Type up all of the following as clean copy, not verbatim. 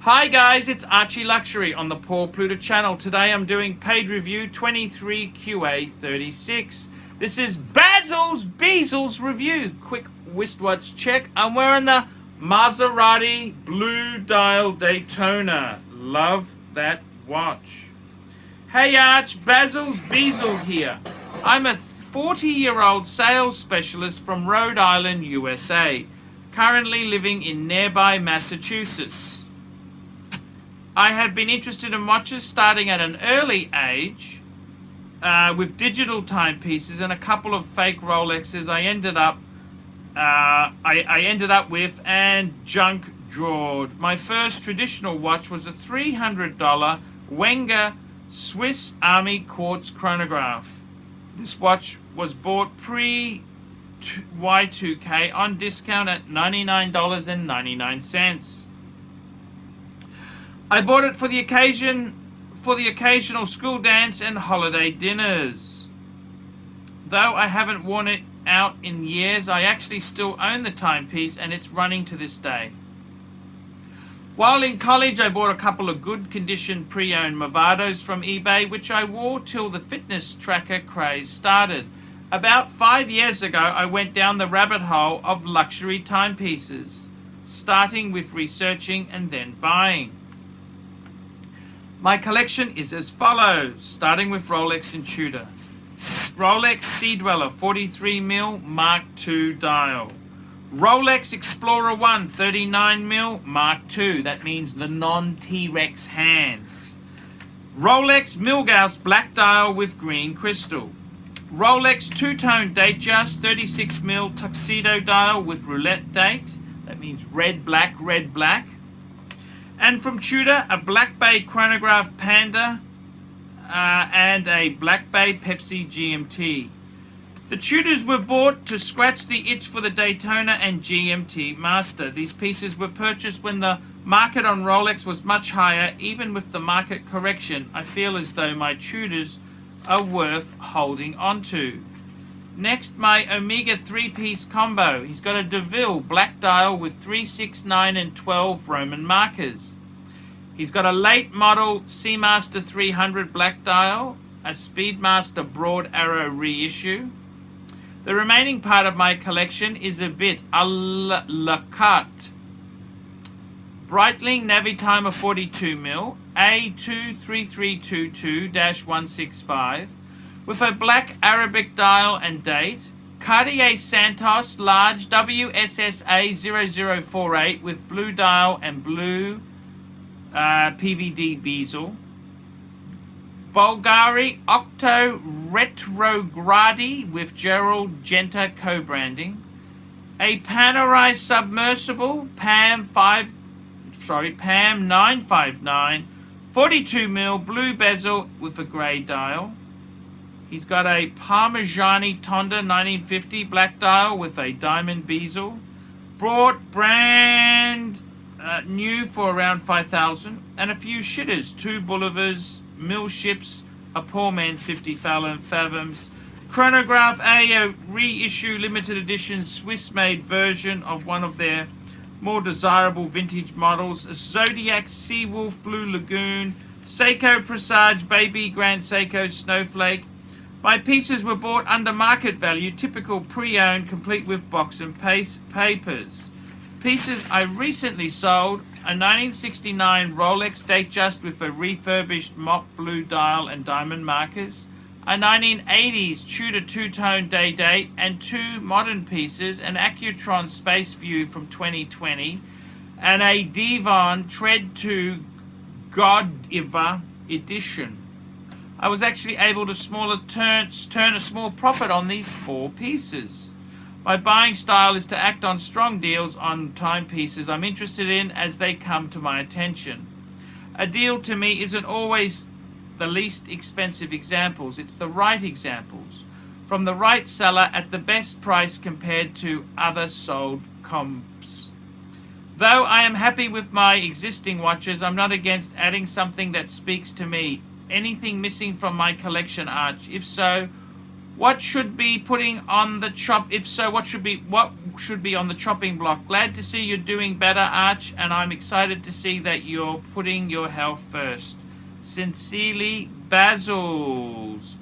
Hi guys, it's ArchieLuxury on the Paul Pluta channel. Today I'm doing paid review 23QA36. This is Basil's Bezils review. Quick wristwatch check. I'm wearing the Maserati Blue Dial Daytona. Love that watch. Hey Arch, Basil's Basil here. I'm a 40-year-old sales specialist from Rhode Island, USA, currently living in nearby Massachusetts. I have been interested in watches starting at an early age with digital timepieces and a couple of fake Rolexes I ended up with and junk drawed. My first traditional watch was a $300 Wenger Swiss Army quartz chronograph. This watch was bought pre-Y2K on discount at $99.99. I bought it for the occasional school dance and holiday dinners. Though I haven't worn it out in years, I actually still own the timepiece and it's running to this day. While in college, I bought a couple of good condition pre-owned Movados from eBay, which I wore till the fitness tracker craze started. About 5 years ago, I went down the rabbit hole of luxury timepieces, starting with researching and then buying. My collection is as follows, starting with Rolex and Tudor. Rolex Sea Dweller 43mm Mark II dial. Rolex Explorer 1 39mm Mark II, that means the non-T-Rex hands. Rolex Milgauss black dial with green crystal. Rolex two-tone Datejust 36mm tuxedo dial with roulette date, that means red, black, red, black. And from Tudor, a Black Bay Chronograph Panda and a Black Bay Pepsi GMT. The Tudors were bought to scratch the itch for the Daytona and GMT Master. These pieces were purchased when the market on Rolex was much higher. Even with the market correction, I feel as though my Tudors are worth holding onto. Next, my Omega 3-piece combo. He's got a DeVille black dial with 3, 6, 9, and 12 Roman markers. He's got a late model Seamaster 300 black dial, a Speedmaster broad arrow reissue. The remaining part of my collection is a bit a la carte. Breitling Navitimer 42mm A23322-165 with a black Arabic dial and date. Cartier Santos large WSSA 0048 with blue dial and blue PVD bezel. Bulgari Octo Retrogradi with Gerald Genta co-branding. A Panerai submersible PAM 959 42mm blue bezel with a grey dial. He's got a Parmigiani Tonda 1950 black dial with a diamond bezel. Brought brand new for around 5,000. And a few shitters, 2 Boulevers, mill ships, a poor man's 50 fathoms. Chronograph a reissue limited edition Swiss-made version of one of their more desirable vintage models. A Zodiac Seawolf Blue Lagoon. Seiko Presage Baby Grand Seiko Snowflake. My pieces were bought under market value, typical pre-owned, complete with box and papers. Pieces I recently sold, a 1969 Rolex Datejust with a refurbished mock blue dial and diamond markers, a 1980s Tudor two-tone day date, and 2 modern pieces, an Accutron Space View from 2020, and a Devon Tread 2 Godiva edition. I was actually able to turn a small profit on these 4 pieces. My buying style is to act on strong deals on timepieces I'm interested in as they come to my attention. A deal to me isn't always the least expensive examples, it's the right examples from the right seller at the best price compared to other sold comps. Though I am happy with my existing watches, I'm not against adding something that speaks to me. Anything missing from my collection, Arch? If so, What should be putting on the chop? If so, what should be on the chopping block? Glad to see you're doing better, Arch, and I'm excited to see that you're putting your health first. Sincerely, Bezils.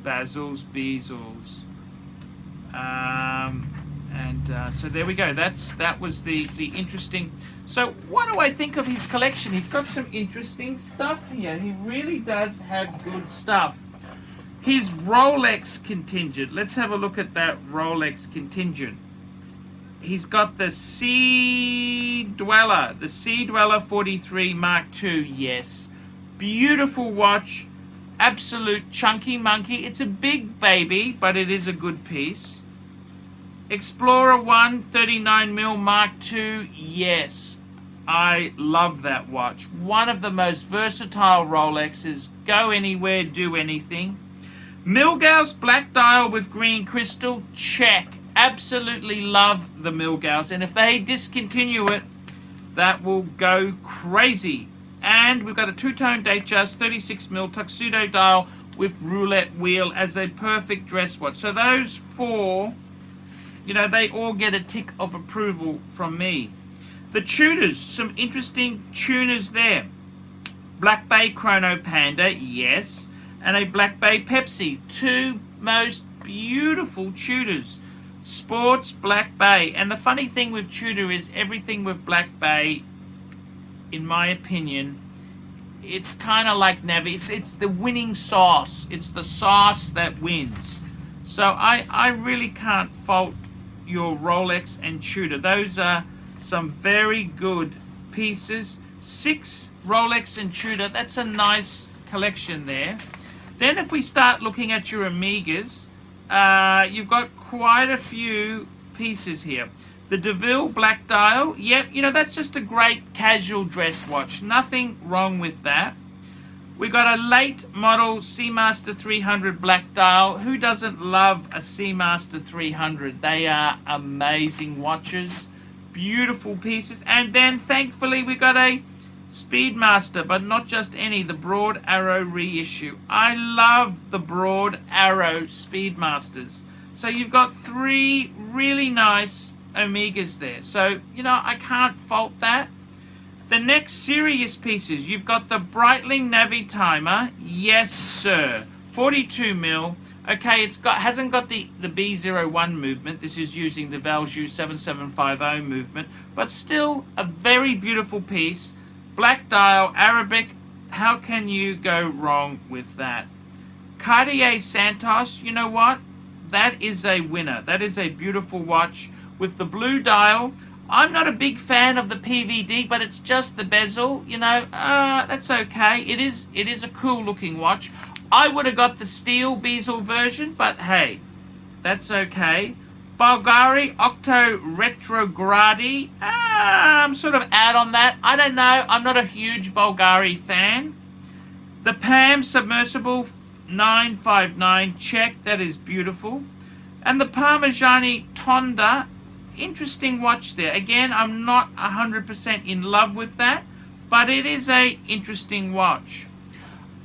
So there we go. That was the interesting. So what do I think of his collection? He's got some interesting stuff here. He really does have good stuff. His Rolex contingent. Let's have a look at that Rolex contingent. He's got the Sea Dweller 43 Mark II. Yes. Beautiful watch. Absolute chunky monkey. It's a big baby, but it is a good piece. Explorer 1 39mm Mark II. Yes. I love that watch. One of the most versatile Rolexes. Go anywhere, do anything. Milgauss black dial with green crystal, check. Absolutely love the Milgauss, and if they discontinue it, that will go crazy. And we've got a two-tone Datejust 36mm tuxedo dial with roulette wheel as a perfect dress watch. So those four, you know, they all get a tick of approval from me. The tuners, some interesting tuners there. Black Bay Chrono Panda, yes. And a Black Bay Pepsi. Two most beautiful tutors. Sports Black Bay. And the funny thing with Tudor is everything with Black Bay, in my opinion, it's kind of like Navi. It's the winning sauce. It's the sauce that wins. So I really can't fault your Rolex and Tudor. Those are some very good pieces. 6 Rolex and Tudor. That's a nice collection there. Then if we start looking at your Omegas, you've got quite a few pieces here. The DeVille Black Dial, yep, you know, that's just a great casual dress watch. Nothing wrong with that. We got a late model Seamaster 300 Black Dial. Who doesn't love a Seamaster 300? They are amazing watches. Beautiful pieces. And then, thankfully, we got a Speedmaster, but not just any, the Broad Arrow reissue. I love the Broad Arrow Speedmasters. So you've got 3 really nice Omegas there. So, you know, I can't fault that. The next serious pieces, you've got the Breitling Navi Timer. Yes, sir. 42mm. Okay, hasn't got the B01 movement. This is using the Valjoux 7750 movement, but still a very beautiful piece. Black dial, Arabic, how can you go wrong with that? Cartier Santos, you know what? That is a winner. That is a beautiful watch with the blue dial. I'm not a big fan of the PVD, but it's just the bezel, you know, that's okay. It is a cool looking watch. I would have got the steel bezel version, but hey, that's okay. Bulgari Octo Retrogradi. I'm sort of out on that. I don't know. I'm not a huge Bulgari fan. The PAM Submersible 959. Check. That is beautiful. And the Parmigiani Tonda. Interesting watch there. Again, I'm not 100% in love with that, but it is a interesting watch.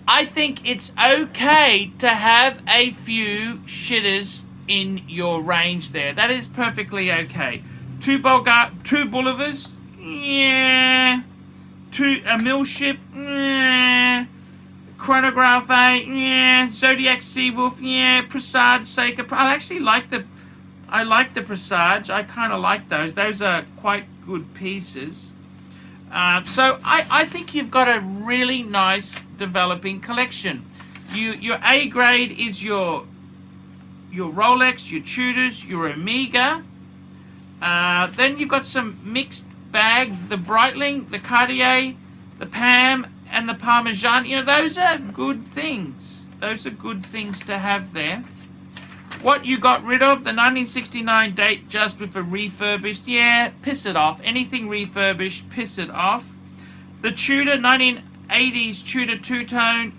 I think it's okay to have a few shitters in your range there. That is perfectly okay. 2 Boulevers, yeah. 2 a Millship, yeah. Chronograph A, yeah. Zodiac Seawolf, yeah. Presage Seika. I like the Presage. I kind of like those. Those are quite good pieces. So I think you've got a really nice developing collection. Your A grade is your Rolex, your Tudors, your Omega. Then you've got some mixed bag, the Breitling, the Cartier, the PAM, and the Parmesan. You know, those are good things. Those are good things to have there. What you got rid of, the 1969 Datejust with a refurbished, yeah, piss it off. Anything refurbished, piss it off. The Tudor, 1980s Tudor two-tone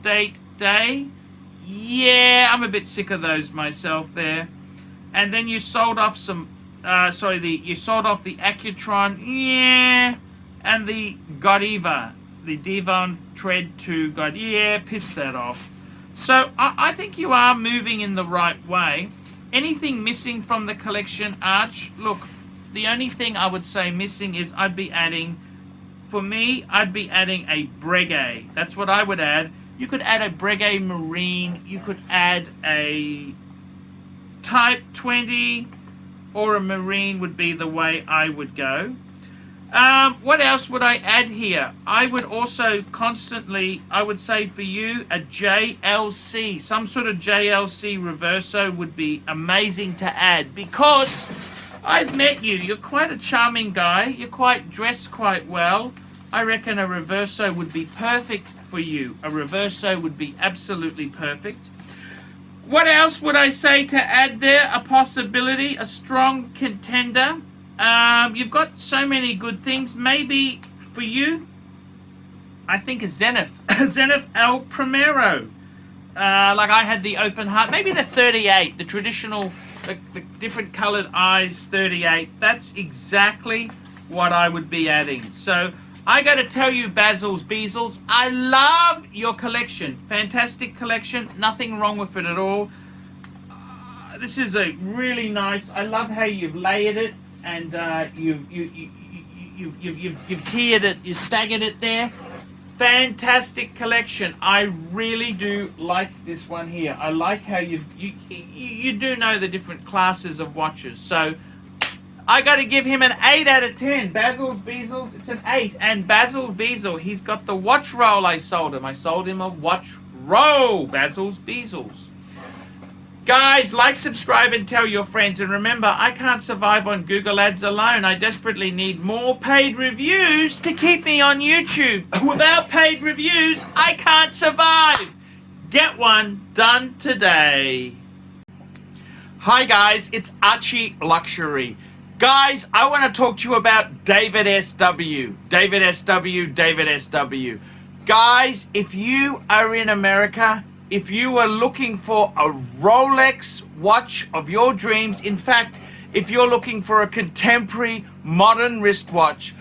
date day. Yeah, I'm a bit sick of those myself there. And then you sold off some, you sold off the Accutron, yeah, and the Godiva, the Devon Tread 2 God, yeah, piss that off. So I think you are moving in the right way. Anything missing from the collection, Arch? Look, the only thing I would say missing is I'd be adding a Breguet. That's what I would add. You could add a Breguet Marine. You could add a Type 20 or a Marine would be the way I would go. What else would I add here? I would also I would say for you, a JLC. Some sort of JLC Reverso would be amazing to add because I've met you. You're quite a charming guy. You're dressed quite well. I reckon a Reverso would be perfect for you. A Reverso would be absolutely perfect. What else would I say to add there? A possibility, a strong contender. You've got so many good things. Maybe for you, I think a Zenith. Zenith El Primero. Like I had the open heart. Maybe the 38, the traditional, the different colored eyes 38. That's exactly what I would be adding. So I got to tell you, Bezils, I love your collection. Fantastic collection. Nothing wrong with it at all. This is a really nice. I love how you've layered it and you've tiered it. You staggered it there. Fantastic collection. I really do like this one here. I like how you do know the different classes of watches. So I got to give him an 8 out of 10. Bezils, it's an 8. And Bezils, he's got the watch roll I sold him. I sold him a watch roll. Bezils. Guys, like, subscribe, and tell your friends. And remember, I can't survive on Google Ads alone. I desperately need more paid reviews to keep me on YouTube. Without paid reviews, I can't survive. Get one done today. Hi guys, it's ArchieLuxury. Guys, I want to talk to you about David SW. David SW. Guys, if you are in America, if you are looking for a Rolex watch of your dreams, in fact, if you're looking for a contemporary modern wristwatch,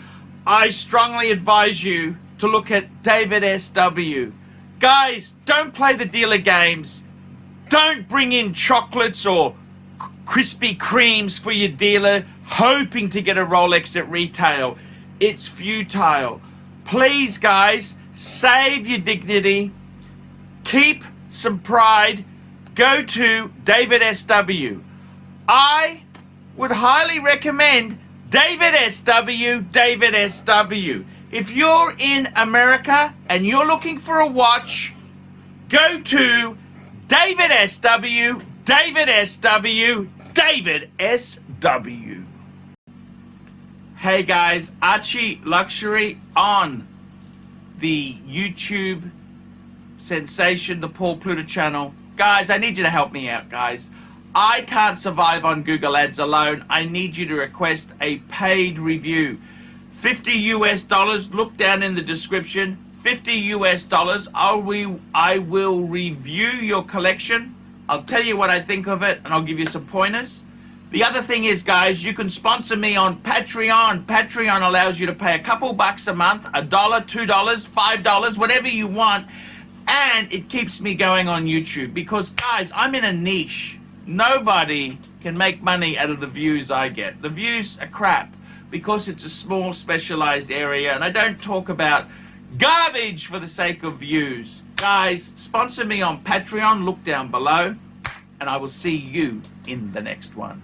I strongly advise you to look at David SW. Guys, don't play the dealer games. Don't bring in chocolates or Krispy Kremes for your dealer hoping to get a Rolex at retail. It's futile. Please, guys, save your dignity. Keep some pride. Go to David SW. I would highly recommend David SW. If you're in America and you're looking for a watch, go to David SW. Hey guys, ArchieLuxury on the YouTube sensation, the Paul Pluta channel. Guys, I need you to help me out, guys. I can't survive on Google Ads alone. I need you to request a paid review. $50 US. Look down in the description. $50 US. I will review your collection. I'll tell you what I think of it, and I'll give you some pointers. The other thing is, guys, you can sponsor me on Patreon. Patreon allows you to pay a couple bucks a month, $1, $2, $5, whatever you want, and it keeps me going on YouTube. Because, guys, I'm in a niche. Nobody can make money out of the views I get. The views are crap because it's a small, specialized area, and I don't talk about garbage for the sake of views. Guys, sponsor me on Patreon. Look down below, and I will see you in the next one.